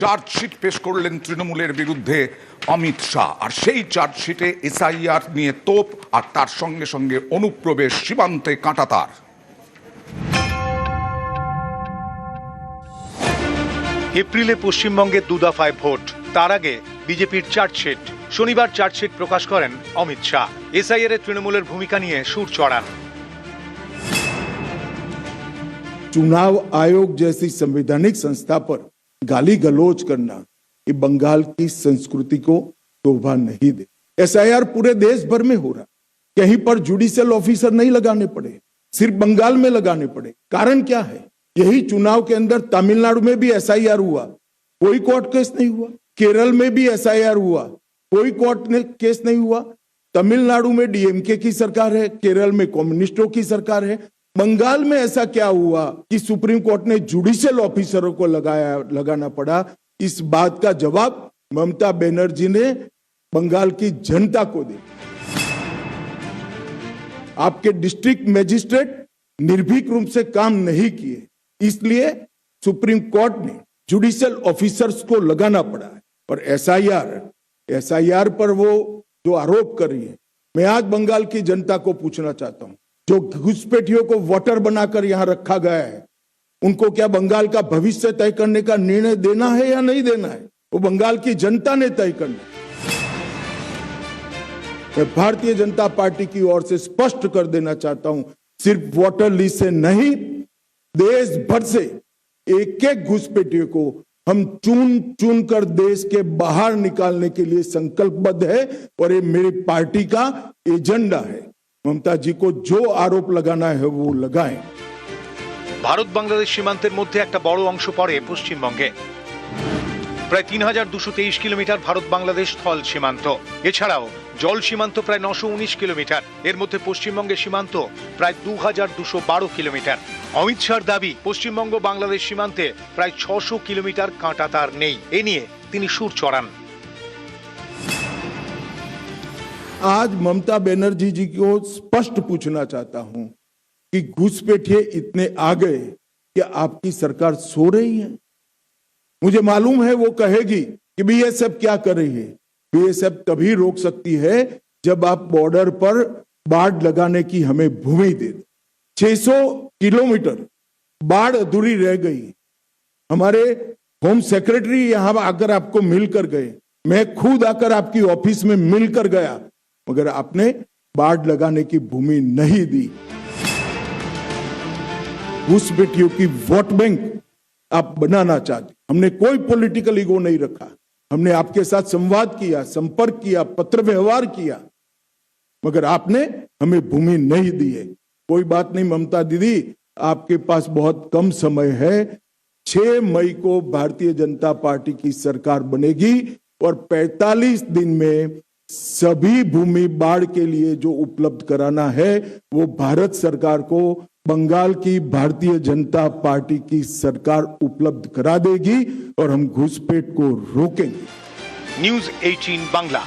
Chargesheet পেশ করলেন তৃণমূলের বিরুদ্ধে অমিত শাহ। আর সেই চার্জশিটে এসআইআর নিয়ে তোপ, আর তার সঙ্গে সঙ্গে অনুপ্রবেশ, সীমান্তে কাঁটাতার। এপ্রিলে পশ্চিমবঙ্গে দুদফায় ভোট, তার আগে বিজেপির চার্জশিট। শনিবার চার্জশিট প্রকাশ করেন অমিত শাহ। এসআইআর এর তৃণমূলের ভূমিকা নিয়ে সুর চড়ান। चुनाव आयोग जैसी संवैधानिक संस्था पर गाली गलौज करना ये बंगाल की संस्कृति को शोभा नहीं दे। एसआईआर पूरे देश भर में हो रहा, कहीं पर जुडिशियल ऑफिसर नहीं लगाने पड़े, सिर्फ बंगाल में लगाने पड़े। कारण क्या है? यही चुनाव के अंदर तमिलनाडु में भी एसआईआर हुआ, कोई कोर्ट केस नहीं हुआ। केरल में भी एसआईआर हुआ, कोई कोर्ट केस नहीं हुआ। तमिलनाडु में डीएमके की सरकार है, केरल में कम्युनिस्टों की सरकार है। बंगाल में ऐसा क्या हुआ कि सुप्रीम कोर्ट ने जुडिशियल ऑफिसरों को लगाना पड़ा? इस बात का जवाब ममता बनर्जी ने बंगाल की जनता को दिया। आपके डिस्ट्रिक्ट मजिस्ट्रेट निर्भीक रूप से काम नहीं किए, इसलिए सुप्रीम कोर्ट ने जुडिशियल ऑफिसर्स को लगाना पड़ा है। और एसआईआर पर वो जो आरोप कर रही है, मैं आज बंगाल की जनता को पूछना चाहता हूं, जो घुसपैठियों को वोटर बनाकर यहां रखा गया है, उनको क्या बंगाल का भविष्य तय करने का निर्णय देना है या नहीं देना है? वो बंगाल की जनता ने तय करना है। मैं भारतीय जनता पार्टी की ओर से स्पष्ट कर देना चाहता हूं, सिर्फ वोटर लिस्ट से नहीं, देश भर से एक एक घुसपैठियों को हम चुन कर देश के बाहर निकालने के लिए संकल्पबद्ध है। और ये मेरी पार्टी का एजेंडा है। ममता जी को जो आरोप लगाना है वो लगाएं। ভারত বাংলাদেশ সীমান্তের মধ্যে একটা বড় অংশ পড়ে পশ্চিমবঙ্গে। প্রায় ৩,২২৩ কিলোমিটার ভারত বাংলাদেশ স্থল সীমান্ত। এছাড়াও জল সীমান্ত প্রায় ৯১৯ কিলোমিটার। এর মধ্যে পশ্চিমবঙ্গের সীমান্ত প্রায় ২,২১২ কিলোমিটার। অমিত শাহর দাবি, পশ্চিমবঙ্গ বাংলাদেশ সীমান্তে প্রায় ৬০০ কিলোমিটার কাঁটাতার নেই। এ নিয়ে তিনি সুর চড়ান। आज ममता बनर्जी जी को स्पष्ट पूछना चाहता हूं कि घुसपैठिए इतने आ गए कि आपकी सरकार सो रही है? मुझे मालूम है वो कहेगी कि बीएसएफ क्या कर रही है। बीएसएफ तभी रोक सकती है जब आप बॉर्डर पर बाढ़ लगाने की हमें भूमि दे। 600 किलोमीटर बाढ़ अधूरी रह गई। हमारे होम सेक्रेटरी यहां आकर आपको मिलकर गए, मैं खुद आकर आपकी ऑफिस में मिलकर गया, मगर आपने बाढ़ लगाने की भूमि नहीं दी। घुसपैठियों की वोट बैंक आप बनाना चाहते। हमने कोई पॉलिटिकल ईगो नहीं रखा, हमने आपके साथ संवाद किया, संपर्क किया, पत्र व्यवहार किया, मगर आपने हमें भूमि नहीं दी है। कोई बात नहीं ममता दीदी, आपके पास बहुत कम समय है। 6 मई को भारतीय जनता पार्टी की सरकार बनेगी और 45 दिन में सभी भूमि बाढ़ के लिए जो उपलब्ध कराना है वो भारत सरकार को बंगाल की भारतीय जनता पार्टी की सरकार उपलब्ध करा देगी और हम घुसपैठ को रोकेंगे। न्यूज 18 बांग्ला।